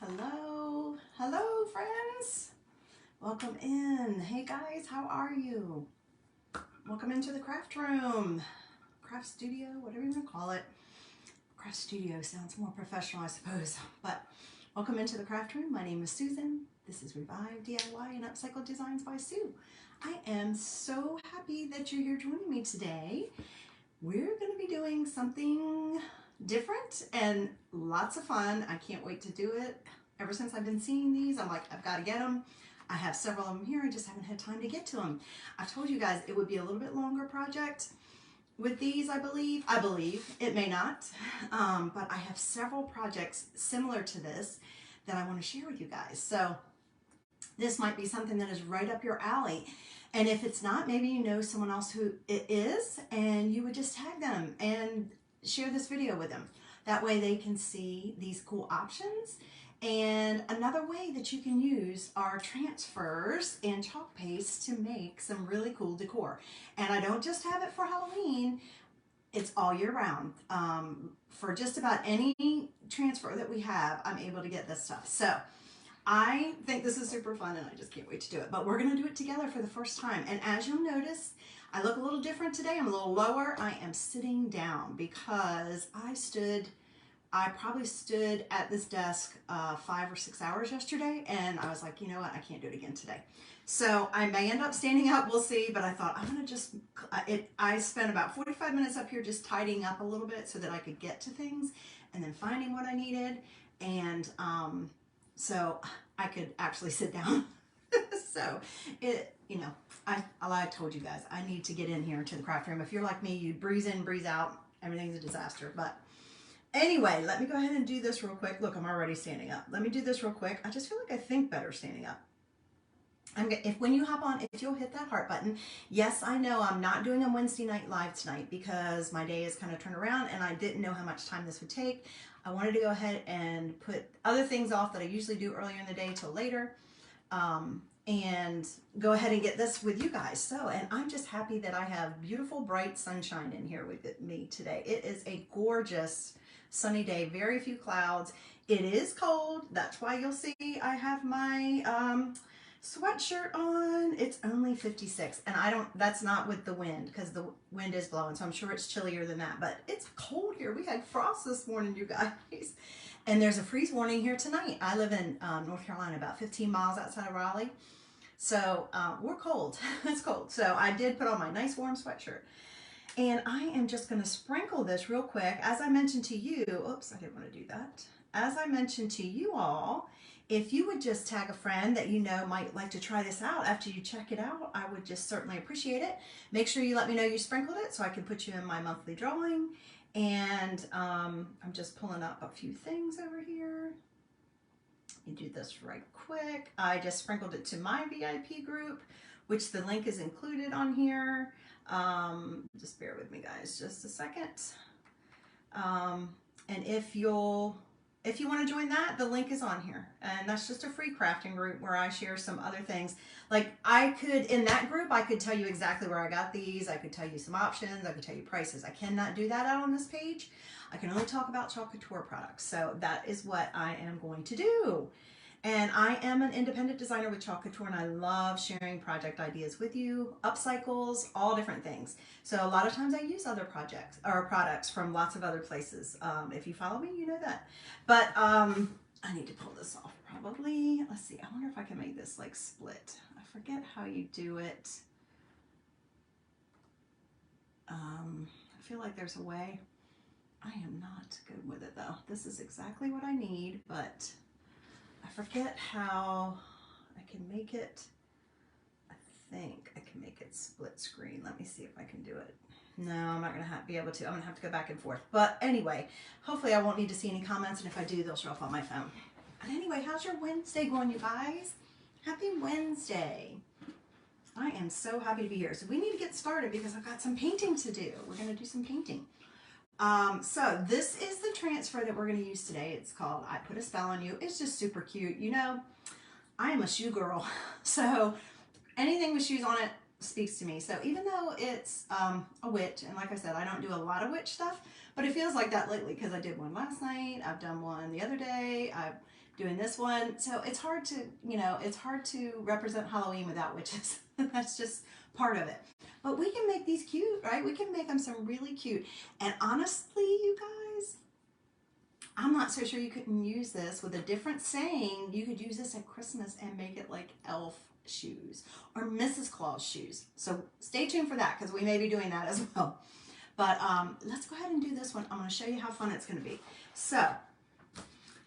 Hello, hello friends. Welcome in. Hey guys, how are you? Welcome into the craft room, craft studio, whatever you want to call it. Craft studio sounds more professional, I suppose, but welcome into the craft room. My name is Susan. This is Revive DIY and Upcycle Designs by Sue. I am so happy that you're here joining me today. We're going to be doing something different and lots of fun. I can't wait to do it. Ever since I've been seeing these, I'm like, I've got to get them. I have several of them here. I just haven't had time to get to them. I told you guys it would be a little bit longer project with these, I believe. It may not, but I have several projects similar to this that I want to share with you guys. So this might be something that is right up your alley. And if it's not, maybe you know someone else who it is, and you would just tag them and share this video with them. That way they can see these cool options. And another way that you can use are transfers and chalk paste to make some really cool decor. And I don't just have it for Halloween, it's all year round. For just about any transfer that we have, I'm able to get this stuff. So I think this is super fun and I just can't wait to do it. But we're going to do it together for the first time. And as you'll notice, I look a little different today. I'm a little lower. I am sitting down because I probably stood at this desk 5 or 6 hours yesterday, and I was like, you know what, I can't do it again today. So I may end up standing up, we'll see, but I thought I'm gonna just, I spent about 45 minutes up here just tidying up a little bit so that I could get to things and then finding what I needed, and so I could actually sit down. So I told you guys, I need to get in here to the craft room. If you're like me, you breeze in, breeze out, everything's a disaster, but anyway, let me go ahead and do this real quick. Look, I'm already standing up. Let me do this real quick. I just feel like I think better standing up. When you hop on, if you'll hit that heart button. Yes, I know I'm not doing a Wednesday night live tonight because my day is kind of turned around and I didn't know how much time this would take. I wanted to go ahead and put other things off that I usually do earlier in the day till later. And go ahead and get this with you guys. So, and I'm just happy that I have beautiful, bright sunshine in here with me today. It is a gorgeous sunny day, very few clouds. It is cold. That's why you'll see I have my sweatshirt on. It's only 56, and that's not with the wind because the wind is blowing, so I'm sure it's chillier than that, but it's cold here. We had frost this morning, you guys. And there's a freeze warning here tonight. I live in North Carolina, about 15 miles outside of Raleigh. So we're cold. It's cold. So I did put on my nice warm sweatshirt. And I am just going to sprinkle this real quick. As I mentioned to you, oops, I didn't want to do that. As I mentioned to you all, if you would just tag a friend that you know might like to try this out after you check it out, I would just certainly appreciate it. Make sure you let me know you sprinkled it so I can put you in my monthly drawing. And I'm just pulling up a few things over here. You do this right quick. I just sprinkled it to my VIP group, which the link is included on here. Just bear with me guys just a second. And if you want to join that, the link is on here, and that's just a free crafting group where I share some other things. Like in that group, I could tell you exactly where I got these. I could tell you some options. I could tell you prices. I cannot do that out on this page. I can only talk about Chalk Couture products. So that is what I am going to do. And I am an independent designer with Chalk Couture, and I love sharing project ideas with you, upcycles, all different things. So a lot of times I use other projects or products from lots of other places. If you follow me, you know that. But I need to pull this off probably. Let's see, I wonder if I can make this like split. I forget how you do it. I feel like there's a way. I am not good with it though. This is exactly what I need, but I forget how I can make it. I think I can make it split screen. Let me see if I can do it. No, I'm not going to be able to. I'm going to have to go back and forth. But anyway, hopefully I won't need to see any comments, and if I do, they'll show up on my phone. But anyway, how's your Wednesday going, you guys? Happy Wednesday. I am so happy to be here. So we need to get started because I've got some painting to do. We're going to do some painting. So this is the transfer that we're going to use today. It's called I Put a Spell on You. It's just super cute. You know, I am a shoe girl, so anything with shoes on it speaks to me. So even though it's a witch, and like I said, I don't do a lot of witch stuff, But it feels like that lately because I did one last night. I've done one the other day. I'm doing this one. So it's hard to, it's hard to represent Halloween without witches. That's just part of it. But we can make these cute, right? We can make them some really cute. And honestly, you guys, I'm not so sure you couldn't use this with a different saying. You could use this at Christmas and make it like elf shoes or Mrs. Claus shoes. So stay tuned for that because we may be doing that as well. But let's go ahead and do this one. I'm going to show you how fun it's going to be. So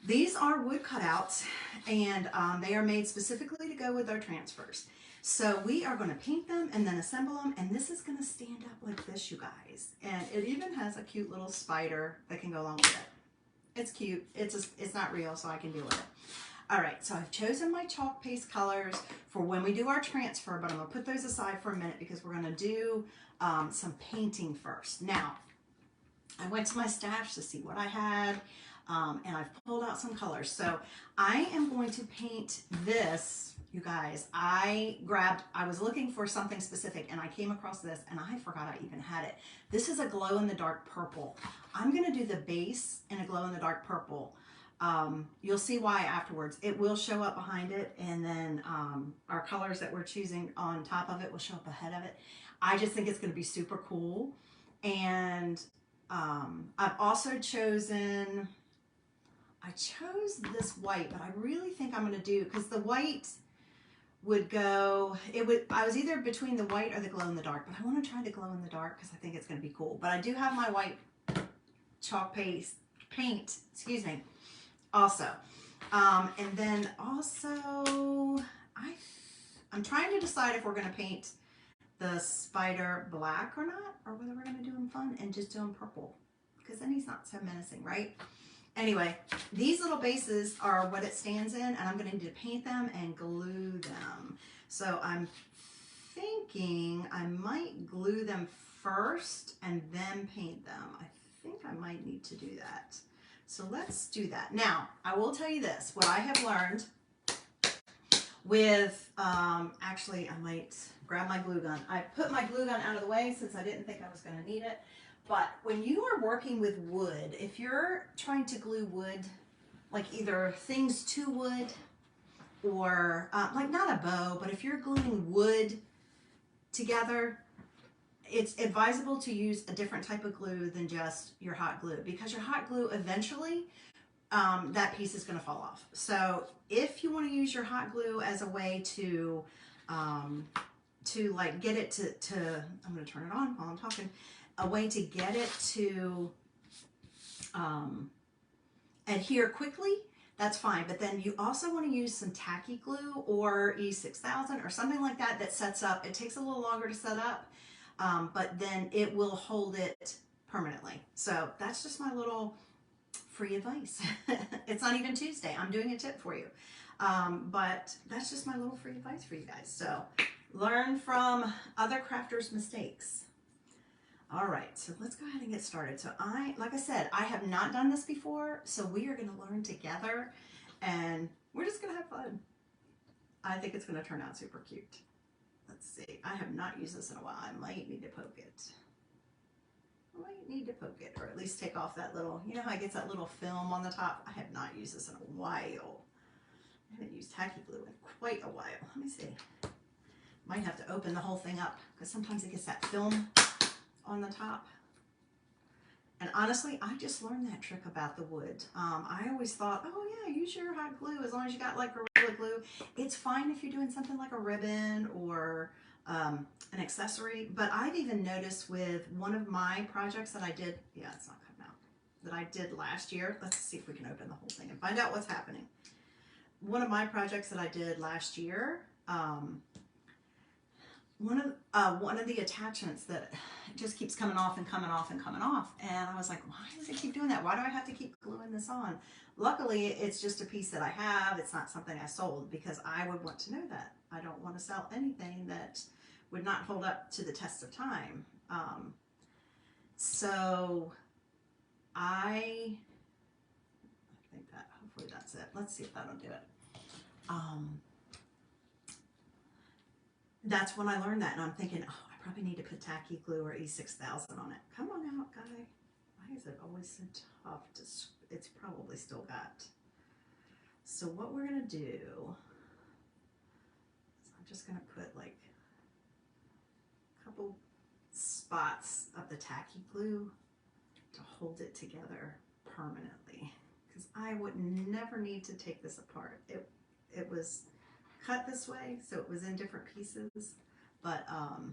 these are wood cutouts, and they are made specifically to go with our transfers. So we are going to paint them and then assemble them, and this is going to stand up like this, you guys. And it even has a cute little spider that can go along with it. It's cute. It's not real, so I can deal with it. All right, so I've chosen my chalk paste colors for when we do our transfer, but I'm going to put those aside for a minute because we're going to do some painting first. Now, I went to my stash to see what I had, and I've pulled out some colors. So I am going to paint this, you guys. I was looking for something specific, and I came across this, and I forgot I even had it. This is a glow-in-the-dark purple. I'm going to do the base in a glow-in-the-dark purple. You'll see why afterwards. It will show up behind it, and then our colors that we're choosing on top of it will show up ahead of it. I just think it's going to be super cool. And I've also chosen, I chose this white, but I really think I'm going to do, because the white would go, I was either between the white or the glow in the dark, but I want to try the glow in the dark because I think it's going to be cool. But I do have my white chalk paint, excuse me, also. And then also, I'm trying to decide if we're going to paint the spider black or not, or whether we're going to do him fun and just do him purple, because then he's not so menacing, right? Anyway, these little bases are what it stands in, and I'm going to need to paint them and glue them. So I'm thinking I might glue them first and then paint them. I think I might need to do that. So let's do that. Now, I will tell you this, what I have learned with, actually I might grab my glue gun. I put my glue gun out of the way since I didn't think I was going to need it. But when you are working with wood, if you're trying to glue wood, like either things to wood or like not a bow, but if you're gluing wood together, it's advisable to use a different type of glue than just your hot glue, because your hot glue eventually that piece is going to fall off. So if you want to use your hot glue as a way to like get it to I'm going to turn it on while I'm talking, a way to get it to adhere quickly, that's fine. But then you also want to use some tacky glue or E6000 or something like that that sets up. It takes a little longer to set up, but then it will hold it permanently. So that's just my little free advice. It's not even Tuesday. I'm doing a tip for you. But that's just my little free advice for you guys. So learn from other crafters' mistakes. All right, so let's go ahead and get started. So like I said, I have not done this before, so we are going to learn together, and we're just going to have fun. I think it's going to turn out super cute. Let's see. I have not used this in a while. I might need to poke it. I might need to poke it, or at least take off that little, you know how it gets that little film on the top? I have not used this in a while. I haven't used tacky glue in quite a while. Let me see. Might have to open the whole thing up, because sometimes it gets that film on the top. And honestly, I just learned that trick about the wood. I always thought, oh yeah, use your hot glue as long as you got like Gorilla Glue. It's fine if you're doing something like a ribbon or an accessory, but I've even noticed with one of my projects that I did, yeah, it's not coming out, that I did last year. Let's see if we can open the whole thing and find out what's happening. One of my projects that I did last year, one of the attachments that just keeps coming off and coming off and coming off, and I was like, why does it keep doing that? Why do I have to keep gluing this on? Luckily, it's just a piece that I have. It's not something I sold, because I would want to know that. I don't want to sell anything that would not hold up to the test of time. So I think that hopefully that's it. Let's see if that'll do it. That's when I learned that, and I'm thinking, oh, I probably need to put tacky glue or E6000 on it. Come on out, guy. Why is it always so tough to, it's probably still got. So what we're gonna do is I'm just gonna put like a couple spots of the tacky glue to hold it together permanently, because I would never need to take this apart. It was cut this way, so it was in different pieces, but I'll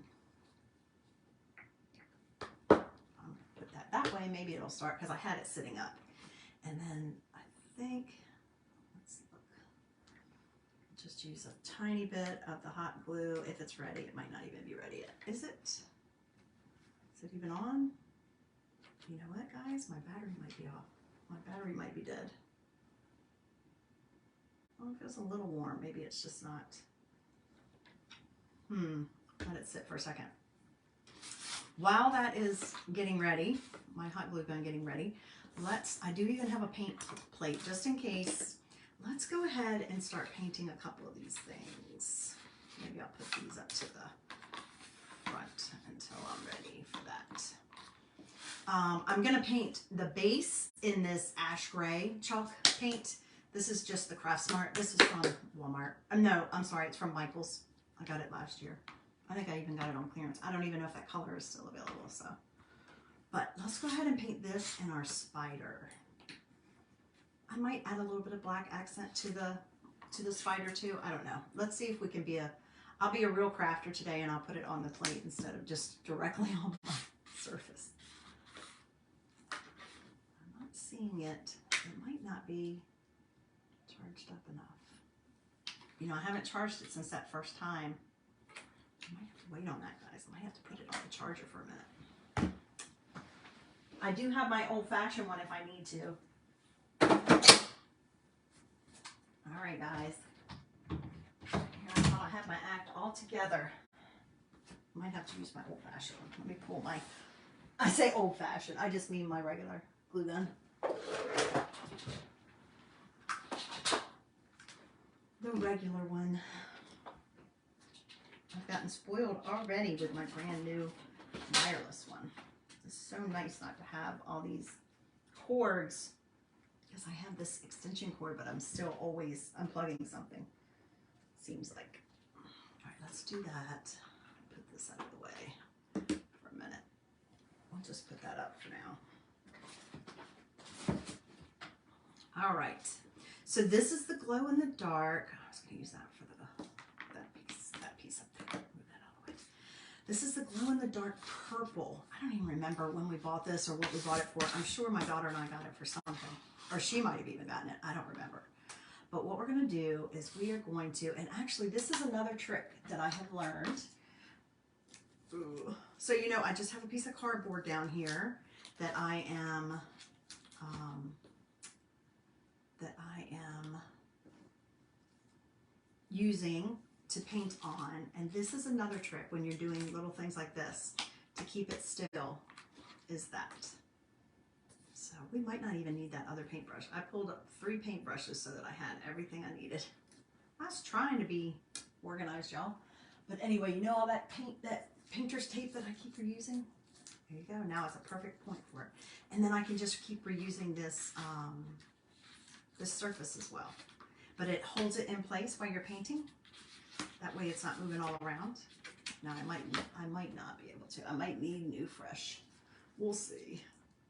put that way. Maybe it'll start, because I had it sitting up. And then I think, let's look, just use a tiny bit of the hot glue. If it's ready, it might not even be ready yet. Is it? Is it even on? You know what, guys? My battery might be off. My battery might be dead. Oh, it feels a little warm. Maybe it's just not. Let it sit for a second. While that is getting ready, my hot glue gun getting ready, I do even have a paint plate just in case. Let's go ahead and start painting a couple of these things. Maybe I'll put these up to the front until I'm ready for that. I'm going to paint the base in this ash gray chalk paint. This is just the Craft Smart. This is from Walmart. No, I'm sorry, it's from Michael's. I got it last year. I think I even got it on clearance. I don't even know if that color is still available, so. But let's go ahead and paint this in our spider. I might add a little bit of black accent to the spider too. I don't know. Let's see if we can I'll be a real crafter today, and I'll put it on the plate instead of just directly on my surface. I'm not seeing it. It might not be charged up enough. You know, I haven't charged it since that first time. I might have to wait on that, guys. I might have to put it on the charger for a minute. I do have my old-fashioned one if I need to. All right, guys. Here I thought I had my act all together. Might have to use my old-fashioned one. Let me pull my, I say old-fashioned, I just mean my regular glue gun. The regular one. I've gotten spoiled already with my brand new wireless one. It's so nice not to have all these cords, because I have this extension cord, but I'm still always unplugging something, seems like. All right, let's do that. Put this out of the way for a minute. I'll just put that up for now. All right, so this is the glow in the dark. I was going to use that for that piece up there. Move that out of the way. This is the glow in the dark purple. I don't even remember when we bought this or what we bought it for. I'm sure my daughter and I got it for something, or she might have even gotten it. I don't remember. But what we're going to do is we are going to, and actually this is another trick that I have learned. Ooh. So, you know, I just have a piece of cardboard down here that I am using to paint on. And this is another trick when you're doing little things like this to keep it still, is that. So we might not even need that other paintbrush. I pulled up 3 paintbrushes so that I had everything I needed. I was trying to be organized, y'all. But anyway, you know all that painter's tape that I keep reusing? There you go. Now it's a perfect point for it. And then I can just keep reusing this, this surface as well. But it holds it in place while you're painting. That way it's not moving all around. Now I might not be able to. I might need new fresh. We'll see.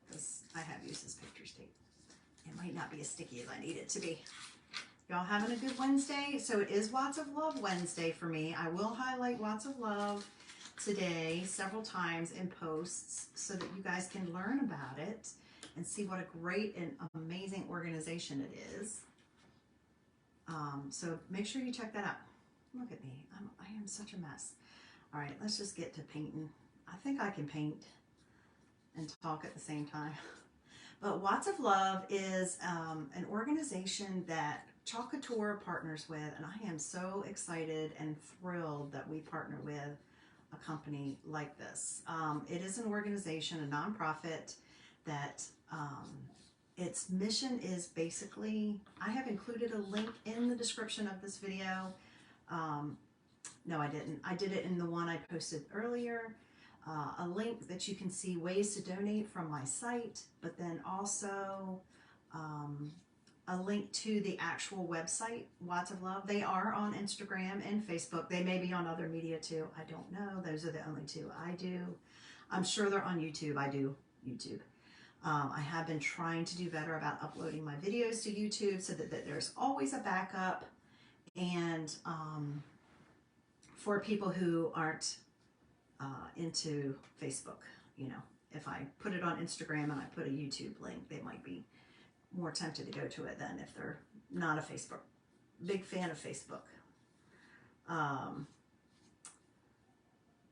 Because I have used this painter's tape. It might not be as sticky as I need it to be. Y'all having a good Wednesday? So it is Lots of Love Wednesday for me. I will highlight Lots of Love today several times in posts so that you guys can learn about it and see what a great and amazing organization it is. So make sure you check that out. Look at me. I am such a mess. All right, let's just get to painting. I think I can paint and talk at the same time. But Lots of Love is an organization that Chalk Couture partners with, and I am so excited and thrilled that we partner with a company like this. It is an organization, a nonprofit, that its mission is basically, I have included a link in the description of this video. No, I didn't. I did it in the one I posted earlier. a link that you can see ways to donate from my site, but then also a link to the actual website, Watts of Love. They are on Instagram and Facebook. They may be on other media too. I don't know. Those are the only two I do. I'm sure they're on YouTube. I do YouTube. I have been trying to do better about uploading my videos to YouTube so that there's always a backup. And for people who aren't into Facebook, you know, if I put it on Instagram and I put a YouTube link, they might be more tempted to go to it than if they're not a big fan of Facebook.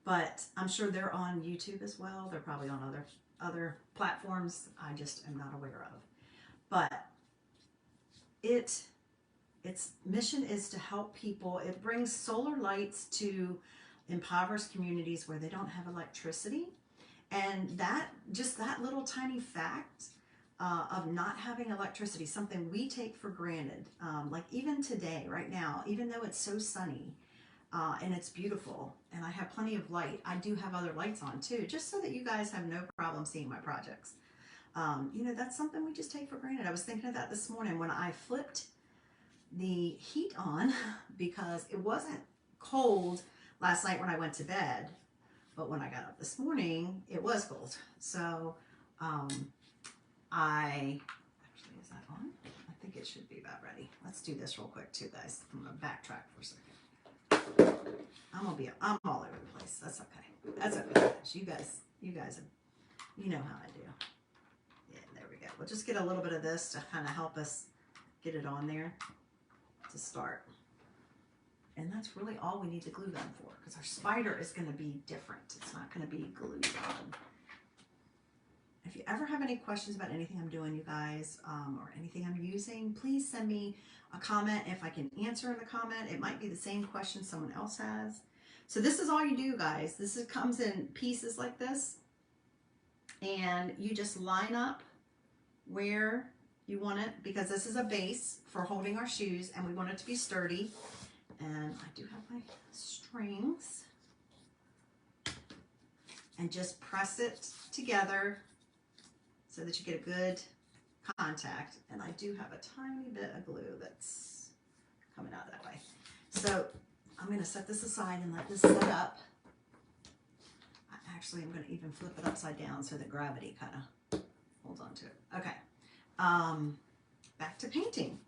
But I'm sure they're on YouTube as well. They're probably on other platforms I just am not aware of. But its mission is to help people. It brings solar lights to impoverished communities where they don't have electricity. And that little tiny fact of not having electricity, something we take for granted, like even today, right now, even though it's so sunny and it's beautiful and I have plenty of light, I do have other lights on too, just so that you guys have no problem seeing my projects. You know, that's something we just take for granted. I was thinking of that this morning when I flipped the heat on because it wasn't cold last night when I went to bed, but when I got up this morning, it was cold. So actually, is that on? I think it should be about ready. Let's do this real quick too, guys. I'm gonna backtrack for a second. I'm all over the place. That's okay. That's okay, guys. You guys, you know how I do. Yeah, there we go. We'll just get a little bit of this to kind of help us get it on there to start. And that's really all we need the glue gun for, because our spider is going to be different. It's not going to be glued on. If you ever have any questions about anything I'm doing, you guys, or anything I'm using, please send me a comment. If I can answer in the comment, it might be the same question someone else has. So this is all you do, guys. Comes in pieces like this, and you just line up where you want it, because this is a base for holding our shoes and we want it to be sturdy. And I do have my strings, and just press it together so that you get a good contact. And I do have a tiny bit of glue that's coming out that way. So I'm going to set this aside and let this set up. Actually, I'm going to even flip it upside down so that gravity kind of holds on to it. Okay. Back to painting.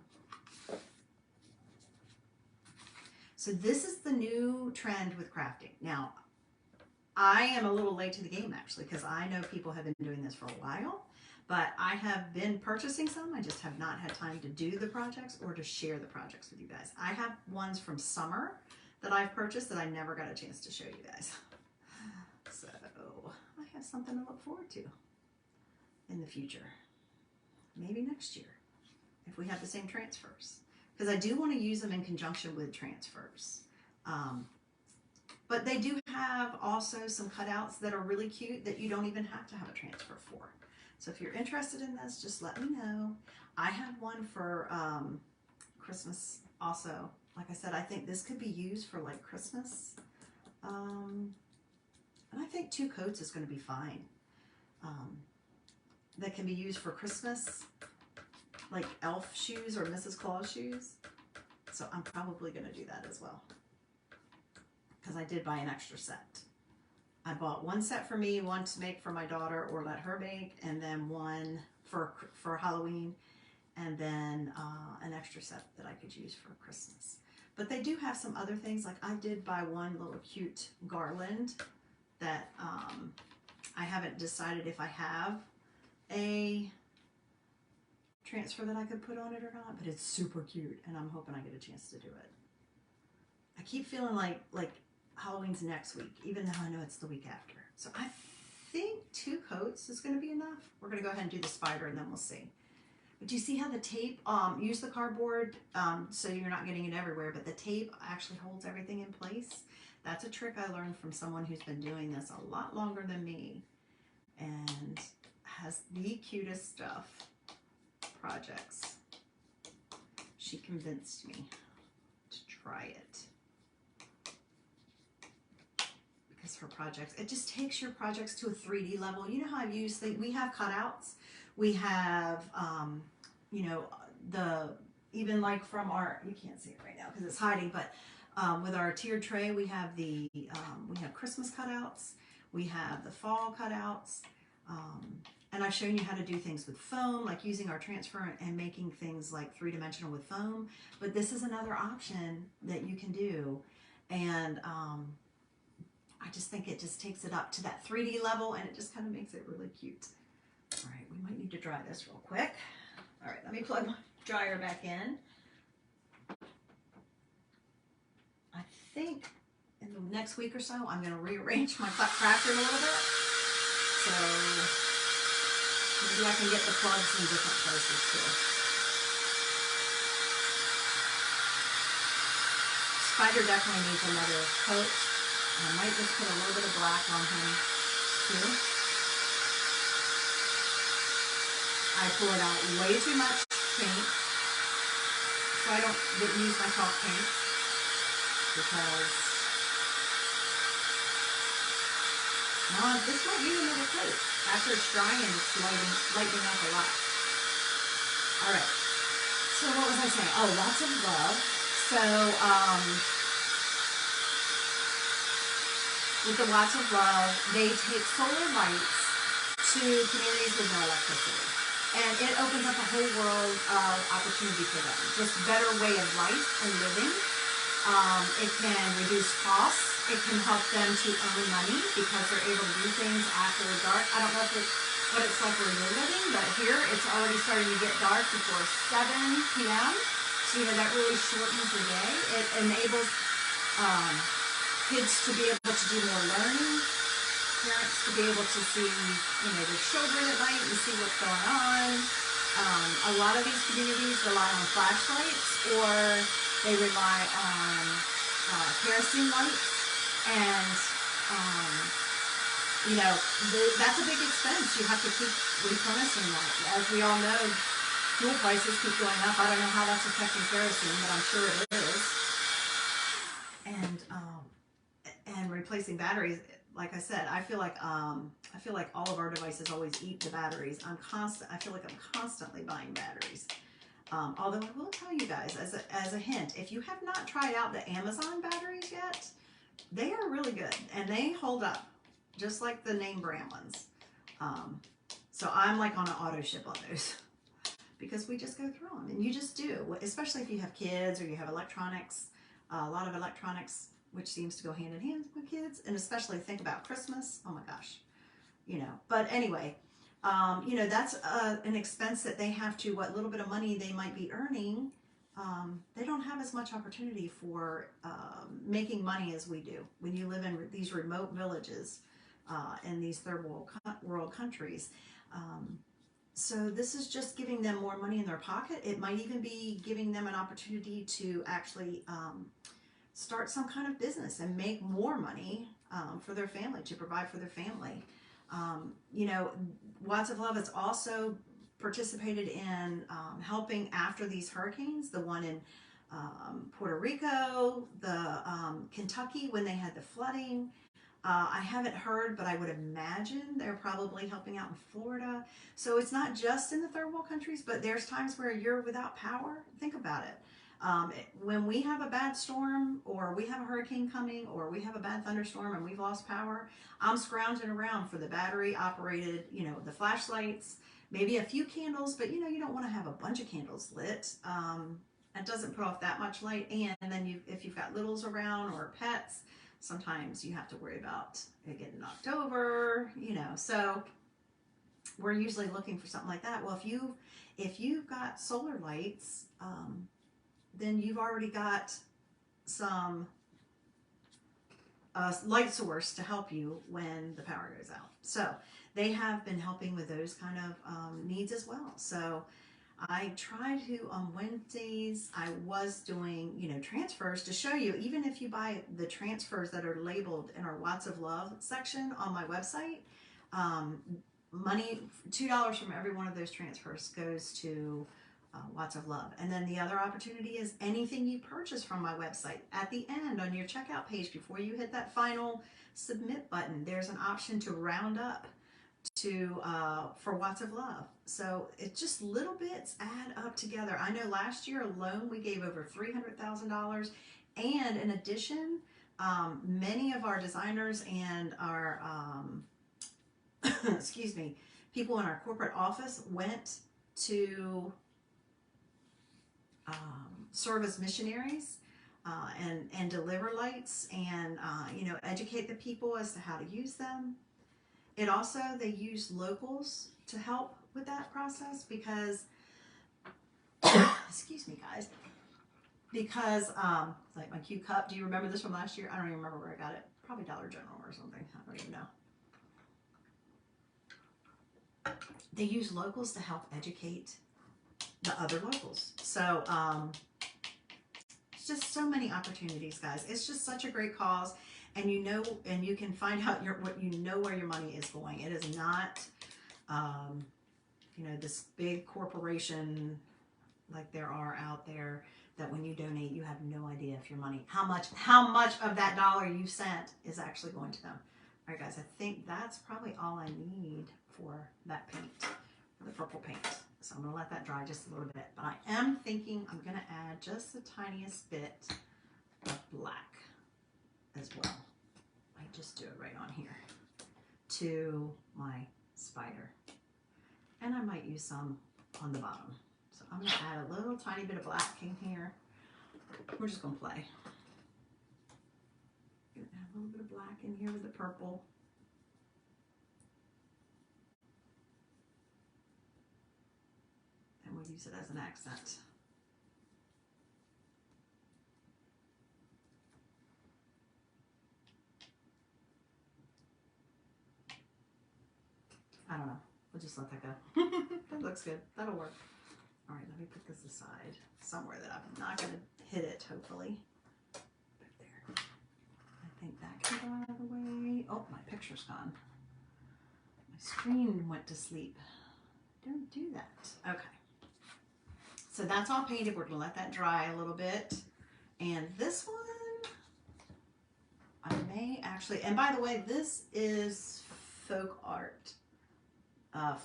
So this is the new trend with crafting. Now, I am a little late to the game actually, because I know people have been doing this for a while, but I have been purchasing some. I just have not had time to do the projects or to share the projects with you guys. I have ones from summer that I've purchased that I never got a chance to show you guys. So I have something to look forward to in the future. Maybe next year, if we have the same transfers. Because I do want to use them in conjunction with transfers. But they do have also some cutouts that are really cute that you don't even have to have a transfer for. So if you're interested in this, just let me know. I have one for Christmas also. Like I said, I think this could be used for like Christmas. And I think 2 coats is going to be fine. That can be used for Christmas, like elf shoes or Mrs. Claus shoes. So I'm probably going to do that as well, because I did buy an extra set. I bought 1 set for me, 1 to make for my daughter or let her make, and then 1 for Halloween, and then an extra set that I could use for Christmas. But they do have some other things. Like I did buy 1 little cute garland that I haven't decided if I have a transfer that I could put on it or not, but it's super cute and I'm hoping I get a chance to do it. I keep feeling like Halloween's next week, even though I know it's the week after. So I think 2 coats is going to be enough. We're going to go ahead and do the spider and then we'll see. But do you see how the tape, use the cardboard so you're not getting it everywhere, but the tape actually holds everything in place? That's a trick I learned from someone who's been doing this a lot longer than me and has the cutest stuff. Projects. She convinced me to try it is for projects. It just takes your projects to a 3D level. You know how I've used things, we have cutouts, we have, you know, even like from our, you can't see it right now because it's hiding, but with our tiered tray, we have we have Christmas cutouts, we have the fall cutouts, and I've shown you how to do things with foam, like using our transfer and making things like three-dimensional with foam. But this is another option that you can do, and I just think it just takes it up to that 3D level, and it just kind of makes it really cute. All right, we might need to dry this real quick. All right, let me plug my dryer back in. I think in the next week or so, I'm going to rearrange my craft room a little bit. So maybe I can get the plugs in different places too. Spider definitely needs another coat. I might just put a little bit of black on him too. I poured out way too much paint, so I didn't use my chalk paint because this might need another coat. After it's drying, it's lightening up a lot. All right. So what was I saying? Oh, lots of love. So with the Watts of Love, they take solar lights to communities with no electricity. And it opens up a whole world of opportunity for them. Just better way of life and living. It can reduce costs. It can help them to earn money because they're able to do things after dark. I don't know what it's like where you're living, but here it's already starting to get dark before 7 p.m. So, you know, that really shortens the day. It enables kids to be able to do more learning, parents to be able to see, you know, their children at night and see what's going on. A lot of these communities rely on flashlights, or they rely on kerosene lights, and you know, that's a big expense. You have to keep replenishing that. As we all know, fuel prices keep going up. I don't know how that's affecting kerosene, but I'm sure it is. And replacing batteries, like I said, I feel like all of our devices always eat the batteries. I feel like I'm constantly buying batteries. Although I will tell you guys, as a hint, if you have not tried out the Amazon batteries yet, they are really good and they hold up, just like the name brand ones. So I'm like on an auto ship on those because we just go through them, and you just do, especially if you have kids or you have electronics, a lot of electronics, which seems to go hand in hand with kids, and especially think about Christmas. Oh my gosh, you know. But anyway, you know, that's an expense that they have to, what little bit of money they might be earning, they don't have as much opportunity for making money as we do when you live in these remote villages in these third world countries. So this is just giving them more money in their pocket. It might even be giving them an opportunity to actually start some kind of business and make more money for their family, to provide for their family. You know, Watts of Love has also participated in helping after these hurricanes, the one in Puerto Rico, the Kentucky when they had the flooding. I haven't heard, but I would imagine they're probably helping out in Florida. So it's not just in the third world countries, but there's times where you're without power. Think about it. When we have a bad storm, or we have a hurricane coming, or we have a bad thunderstorm and we've lost power, I'm scrounging around for the battery operated, you know, the flashlights, maybe a few candles, but you know, you don't want to have a bunch of candles lit. It doesn't put off that much light. And then if you've got littles around or pets, sometimes you have to worry about it getting knocked over, you know. So we're usually looking for something like that. Well, if you've got solar lights, then you've already got some light source to help you when the power goes out. So they have been helping with those kind of needs as well. So I try to, on Wednesdays, I was doing, you know, transfers to show you, even if you buy the transfers that are labeled in our Watts of Love section on my website, money, $2 from every one of those transfers goes to lots of love. And then the other opportunity is anything you purchase from my website. At the end on your checkout page, before you hit that final submit button, there's an option to round up to for watts of love. So it's just little bits add up together. I know last year alone we gave over $300,000, and in addition, many of our designers and our excuse me, people in our corporate office went to serve as missionaries and deliver lights and you know, educate the people as to how to use them. It also, they use locals to help with that process because excuse me guys, because like my Q cup, do you remember this from last year? I don't even remember where I got it, probably Dollar General or something, I don't even know. They use locals to help educate the other locals. So it's just so many opportunities, guys. It's just such a great cause, and you know, and you can find out what you know where your money is going. It is not, you know, this big corporation like there are out there that when you donate, you have no idea if your money, how much of that dollar you sent is actually going to them. All right, guys, I think that's probably all I need for that paint, for the purple paint. So I'm going to let that dry just a little bit. But I am thinking I'm going to add just the tiniest bit of black as well. I just do it right on here to my spider. And I might use some on the bottom. So I'm going to add a little tiny bit of black in here. We're just going to play. Gonna add a little bit of black in here with the purple. And we'll use it as an accent. I don't know. We'll just let that go. That looks good. That'll work. All right, let me put this aside somewhere that I'm not going to hit it, hopefully. There. I think that can go out of the way. Oh, my picture's gone. My screen went to sleep. Don't do that. Okay. So that's all painted. We're going to let that dry a little bit. And this one, I may actually, and by the way, this is Folk Art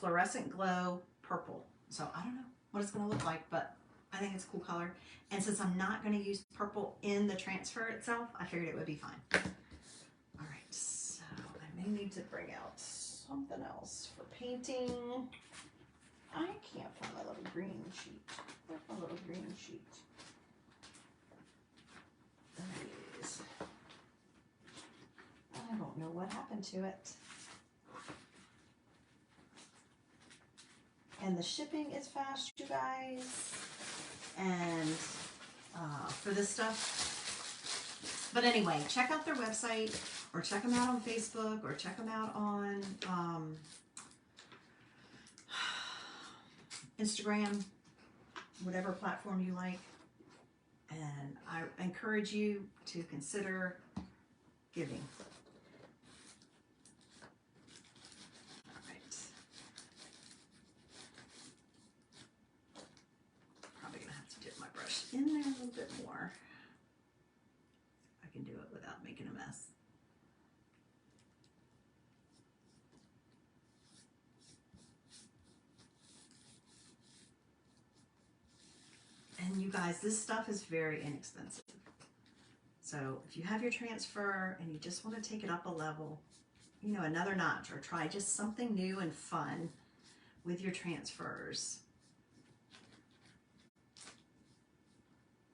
Fluorescent Glow Purple. So I don't know what it's going to look like, but I think it's a cool color. And since I'm not going to use purple in the transfer itself, I figured it would be fine. All right, so I may need to bring out something else for painting. I can't find my little green sheet. Where's my little green sheet? There it is. I don't know what happened to it. And the shipping is fast, you guys. And for this stuff. But anyway, check out their website, or check them out on Facebook, or check them out on Instagram, whatever platform you like. And I encourage you to consider giving. All right. Probably gonna have to dip my brush in there a little bit more. I can do it without making a mess. And you guys, this stuff is very inexpensive. So if you have your transfer and you just want to take it up a level, you know, another notch, or try just something new and fun with your transfers,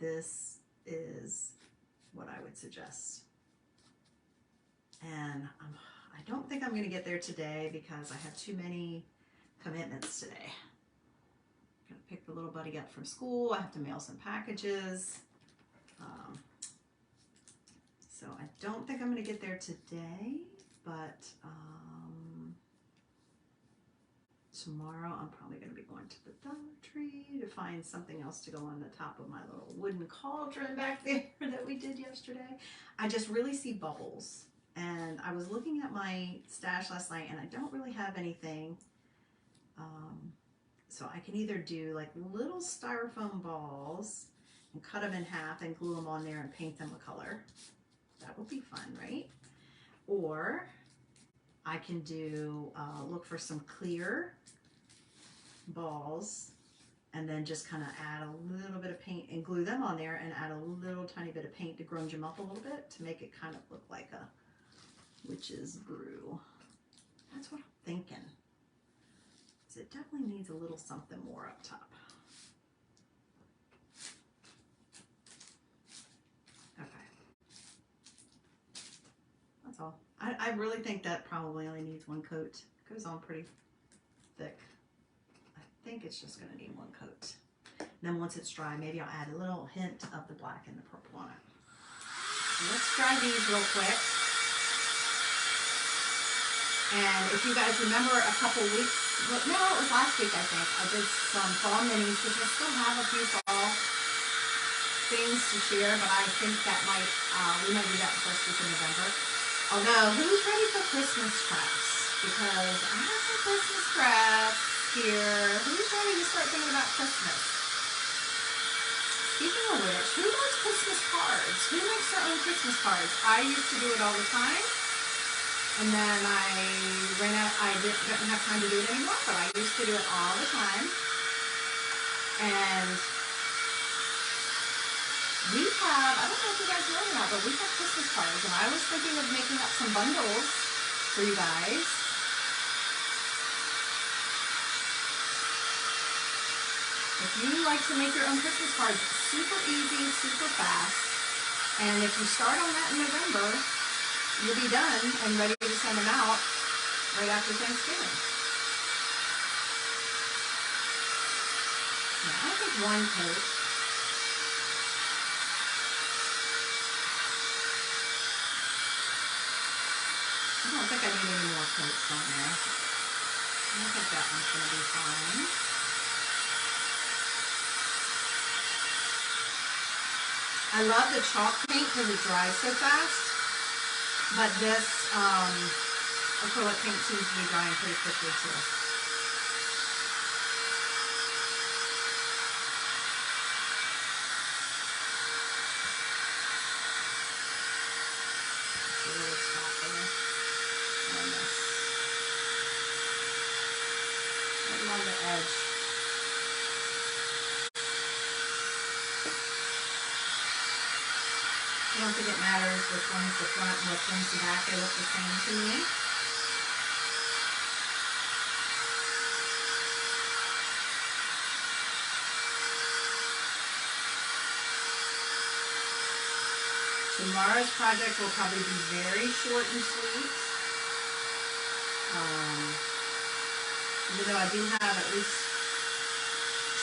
this is what I would suggest. And I don't think I'm going to get there today because I have too many commitments today. I'm going to pick the little buddy up from school. I have to mail some packages. So I don't think I'm going to get there today, but tomorrow I'm probably going to be going to the Dollar Tree to find something else to go on the top of my little wooden cauldron back there that we did yesterday. I just really see bubbles. And I was looking at my stash last night and I don't really have anything. So I can either do like little styrofoam balls and cut them in half and glue them on there and paint them a color. That would be fun, right? Or I can do, look for some clear balls and then just kind of add a little bit of paint and glue them on there and add a little tiny bit of paint to grunge them up a little bit to make it kind of look like a witch's brew. That's what I'm thinking. So it definitely needs a little something more up top. Okay. That's all. I really think that probably only needs one coat. It goes on pretty thick. I think it's just gonna need one coat. And then once it's dry, maybe I'll add a little hint of the black and the purple on it. So let's dry these real quick. And if you guys remember a couple weeks, well, no, it was last week I think, I did some fall minis because I still have a few fall things to share, but I think that might, we might do that the first week of November. Although, who's ready for Christmas crafts? Because I have some Christmas crafts here. Who's ready to start thinking about Christmas? Speaking of which, who does Christmas cards? Who makes their own Christmas cards? I used to do it all the time. And then I ran out, I didn't have time to do it anymore, but I used to do it all the time. And we have, I don't know if you guys know or not, but we have Christmas cards. And I was thinking of making up some bundles for you guys. If you like to make your own Christmas cards, super easy, super fast. And if you start on that in November, you'll be done and ready to send them out right after Thanksgiving. Now, I think one coat. I don't think I need any more coats on there. I think that one's going to be fine. I love the chalk paint because it dries so fast. But this acrylic paint seems to be drying pretty quickly too. Just a little spot there on this. Right along the edge. I don't think it matters which one's the front and which one's the back. They look the same to me. Tomorrow's project will probably be very short and sweet. Even though I do have at least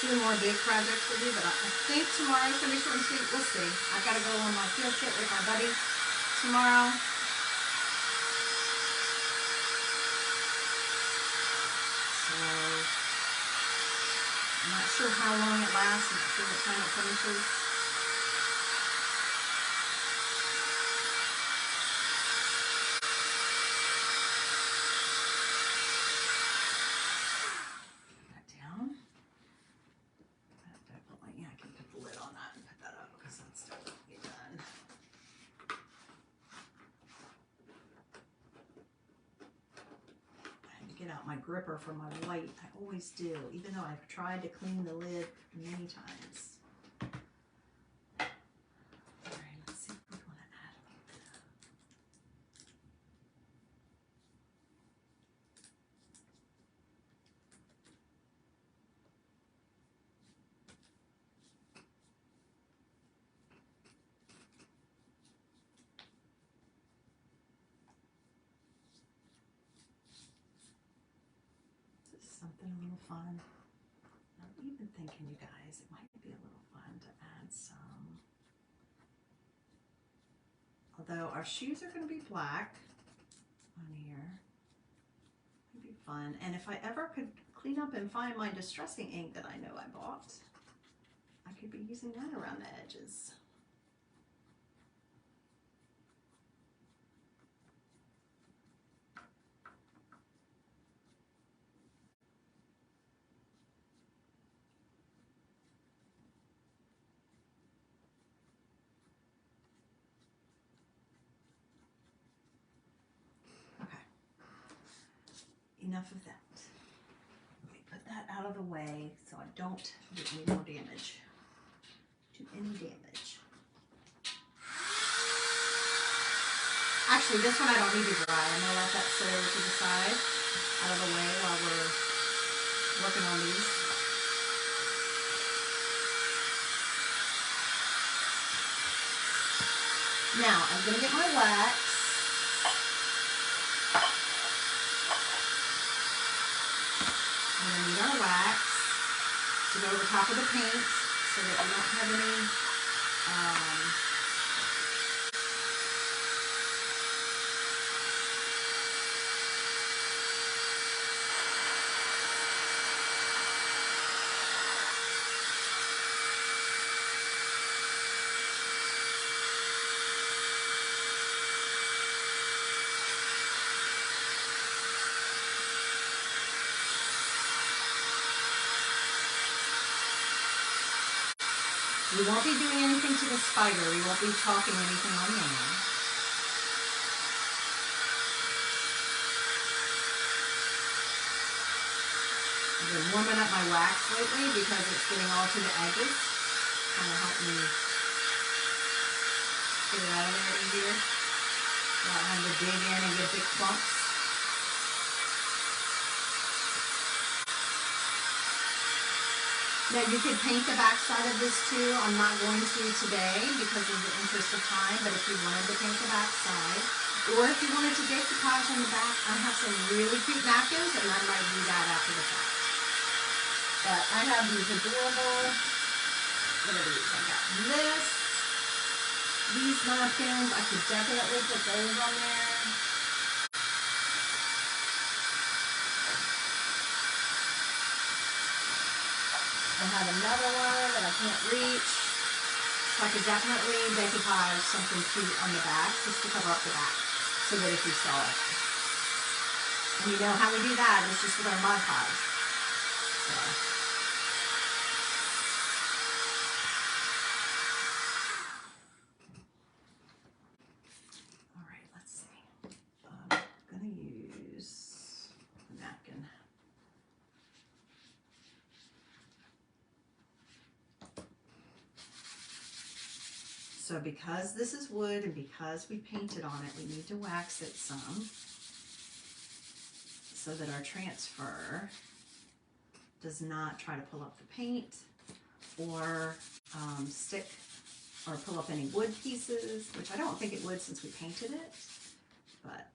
2 more big projects to do, but I think tomorrow's going to be short and sweet. We'll see. I've got to go on my field trip with my buddy tomorrow. So, I'm not sure how long it lasts. I'm not sure what time it finishes. My gripper for my white. I always do, even though I've tried to clean the lid many times. All right, let's see if we want to add a little bit. Something a little fun. I'm even thinking, you guys, it might be a little fun to add some. Although our shoes are going to be black on here. It'd be fun. And if I ever could clean up and find my distressing ink that I know I bought, I could be using that around the edges. enough of that. Let me put that out of the way so I don't do any more damage. Actually, this one I don't need to dry. I'm going to let that sit over to the side, out of the way while we're working on these. Now, I'm going to get my wax. I'm going to need our wax to go over top of the paint so that we don't have any we won't be doing anything to the spider. We won't be chalking anything on there. I've been warming up my wax lately because it's getting all to the edges. Kind of help me get it out of there easier. Without having to dig in and get big clumps. Now you could paint the back side of this too. I'm not going to today because of the interest of time, but if you wanted to paint the back side, or if you wanted to decoupage on the back, I have some really cute napkins and I might do that after the fact. But I have these adorable, what are these? I got these napkins. I could definitely put those on there. I have another one that I can't reach. So I could definitely decoupage something cute on the back just to cover up the back so that if you saw it. And you know how we do that is just with our Mod Podge. So. All right, let's see. I'm going to use a napkin. So because this is wood and because we painted on it, we need to wax it some so that our transfer does not try to pull up the paint or stick or pull up any wood pieces, which I don't think it would since we painted it, but.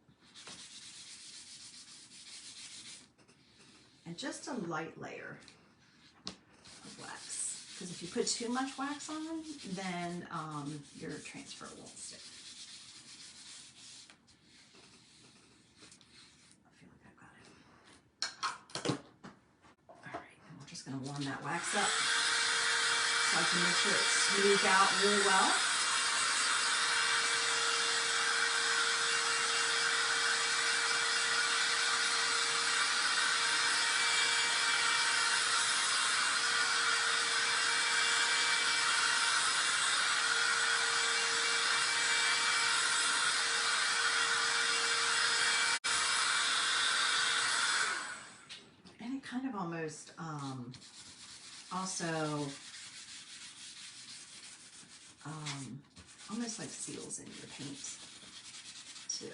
And just a light layer of wax. Because if you put too much wax on, then your transfer won't stick. I feel like I've got it. All right, and we're just going to warm that wax up so I can make sure it's smoothed out really well. Kind of almost also almost like seals in your paint too.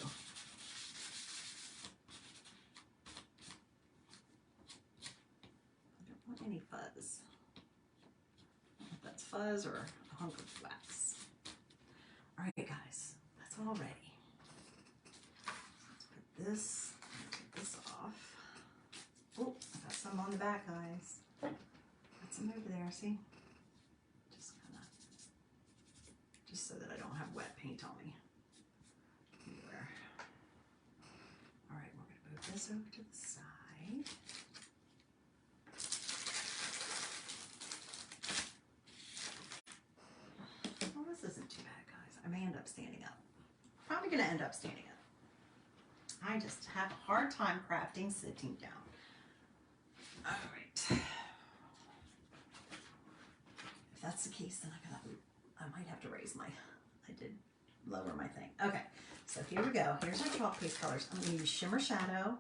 I don't want any fuzz. I don't know if that's fuzz or a hunk of wax. All right, guys, that's all ready. Let's put this, take this off. Oh, I got some on the back, guys. Got some over there, see? Just so that I don't have wet paint on me anywhere. All right, we're going to move this over to the side. Well, this isn't too bad, guys. I may end up standing up. Probably going to end up standing up. I just have a hard time crafting sitting down. All right. If that's the case, then I might have to raise my, I did lower my thing. Okay, so here we go. Here's our chalk paste colors. I'm going to use Shimmer Shadow.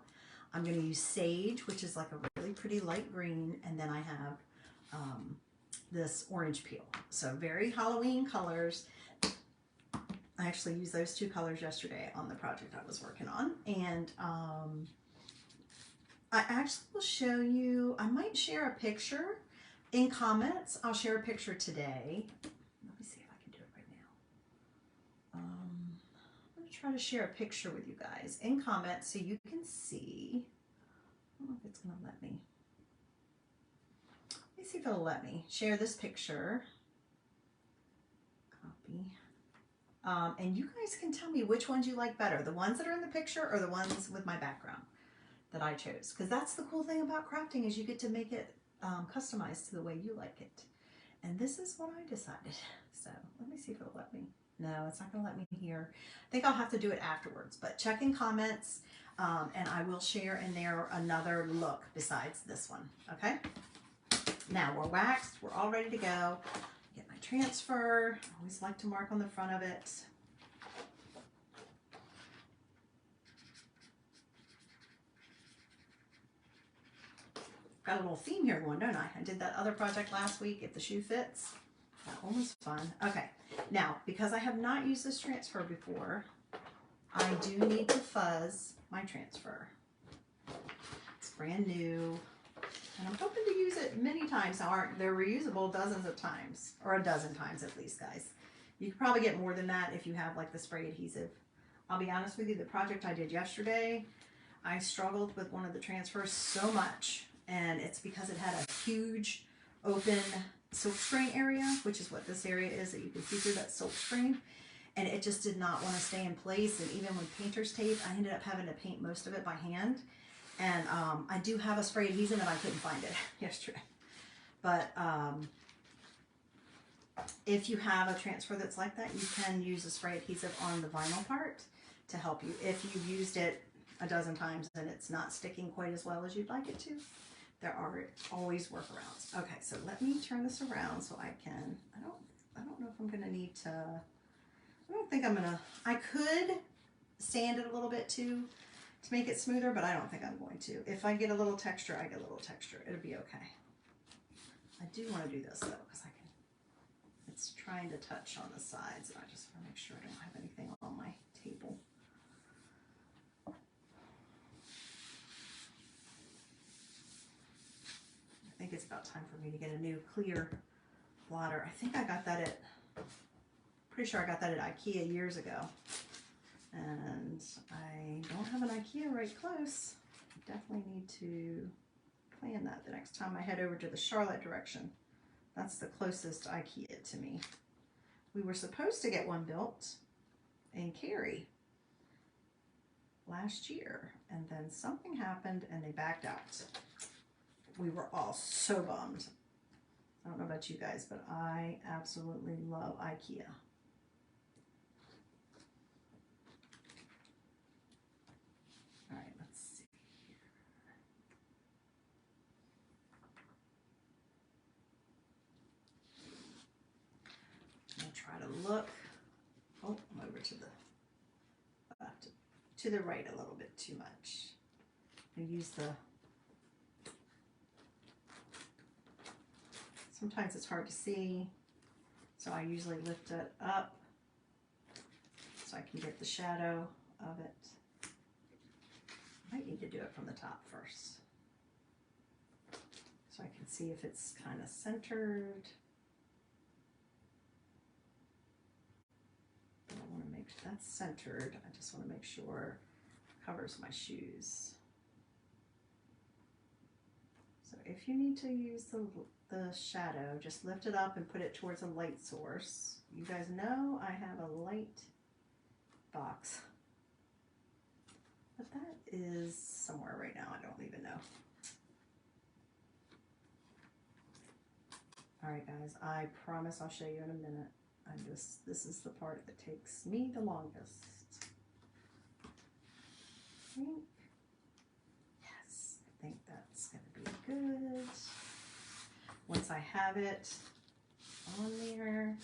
I'm going to use sage, which is like a really pretty light green, and then I have this orange peel. So very Halloween colors. I actually used those two colors yesterday on the project I was working on, and I actually will show you, I might share a picture in comments. I'll share a picture today. Let me see if I can do it right now. I'm going to try to share a picture with you guys in comments so you can see. I don't know if it's going to let me. Let me see if it'll let me share this picture. Copy. And you guys can tell me which ones you like better, the ones that are in the picture or the ones with my background that I chose. Because that's the cool thing about crafting, is you get to make it customized to the way you like it. And this is what I decided. So let me see if it'll let me. No, it's not going to let me here. I think I'll have to do it afterwards. But check in comments, and I will share in there another look besides this one. Okay? Now we're waxed. We're all ready to go. Get my transfer. I always like to mark on the front of it. Got a little theme here going, don't I? I did that other project last week, If the Shoe Fits. That one was fun. Okay, now, because I have not used this transfer before, I do need to fuzz my transfer. It's brand new, and I'm hoping to use it many times. Now, they're reusable dozens of times, or a dozen times at least, guys. You could probably get more than that if you have like the spray adhesive. I'll be honest with you, the project I did yesterday, I struggled with one of the transfers so much. And it's because it had a huge open silk screen area, which is what this area is that you can see through that silk screen. And it just did not want to stay in place. And even with painter's tape, I ended up having to paint most of it by hand. And I do have a spray adhesive and I couldn't find it yesterday. But if you have a transfer that's like that, you can use a spray adhesive on the vinyl part to help you. If you've used it a dozen times and it's not sticking quite as well as you'd like it to, there are always workarounds. Okay, so let me turn this around so I can, I don't know if I'm gonna need to, I don't think I'm gonna, I could sand it a little bit too to make it smoother, but I don't think I'm going to. If I get a little texture, I get a little texture. It'll be okay. I do want to do this though, because I can, it's trying to touch on the sides, and I just want to make sure I don't have anything on my table. I think it's about time for me to get a new clear blotter. I think I got that at, pretty sure I got that at IKEA years ago. And I don't have an IKEA right close. I definitely need to plan that the next time I head over to the Charlotte direction. That's the closest IKEA to me. We were supposed to get one built in Cary last year, and then something happened and they backed out. We were all so bummed. I don't know about you guys, but I absolutely love IKEA. All right, let's see here. I'm gonna try to look. Oh, I'm over to the left, to the right a little bit too much. I use the, sometimes it's hard to see, so I usually lift it up so I can get the shadow of it. I might need to do it from the top first so I can see if it's kind of centered. But I want to make sure that's centered. I just want to make sure it covers my shoes. So if you need to use the shadow, just lift it up and put it towards a light source. You guys know I have a light box, but that is somewhere right now. I don't even know. All right, guys, I promise I'll show you in a minute. This is the part that takes me the longest. Yes, I think that's gonna be good. Once I have it on there.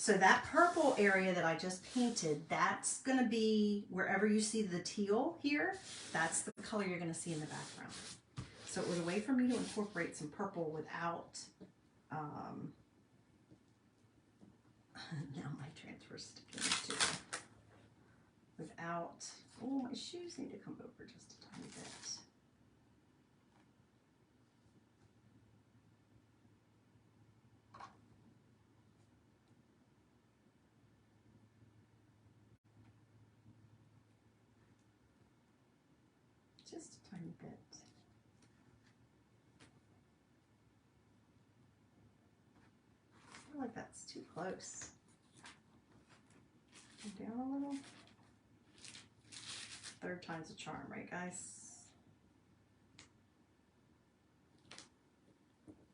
So that purple area that I just painted, that's going to be wherever you see the teal here, that's the color you're going to see in the background. So it was a way for me to incorporate some purple without, now my transfer's sticking too. Without, oh, my shoes need to come over just a tiny bit. Just a tiny bit. I feel like that's too close. Go down a little. Third time's a charm, right guys?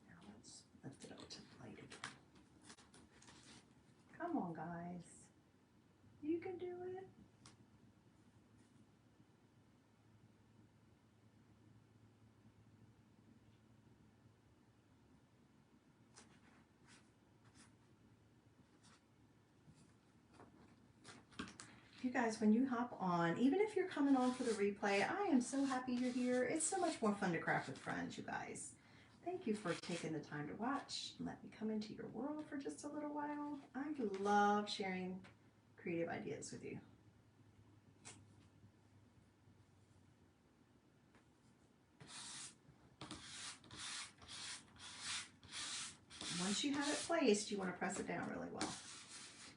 Now let's lift it up to the light again. Come on guys. You can do it. You guys, when you hop on, even if you're coming on for the replay, I am so happy you're here. It's so much more fun to craft with friends, you guys. Thank you for taking the time to watch. Let me come into your world for just a little while. I love sharing creative ideas with you. Once you have it placed, you want to press it down really well.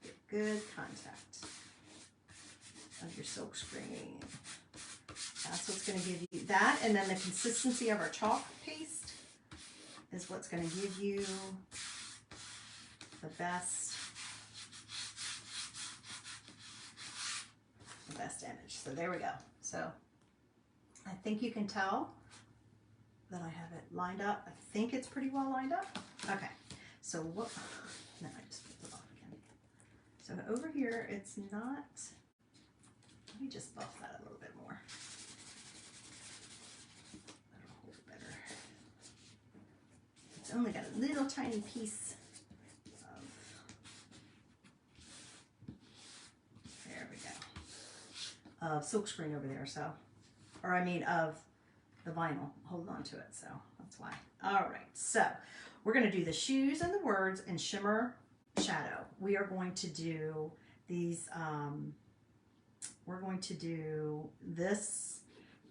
Get good contact of your silk screen. That's what's going to give you that, and then the consistency of our chalk paste is what's going to give you the best image. So there we go. So I think you can tell that I have it lined up. I think it's pretty well lined up. Okay, so what, no, I just flipped it off again. So over here, it's not, let me just buff that a little bit more. That'll hold it better. It's only got a little tiny piece of, there we go, of silk screen over there, so, or I mean of the vinyl holding on to it, so that's why. All right, so we're going to do the shoes and the words in shimmer shadow. We are going to do these, we're going to do this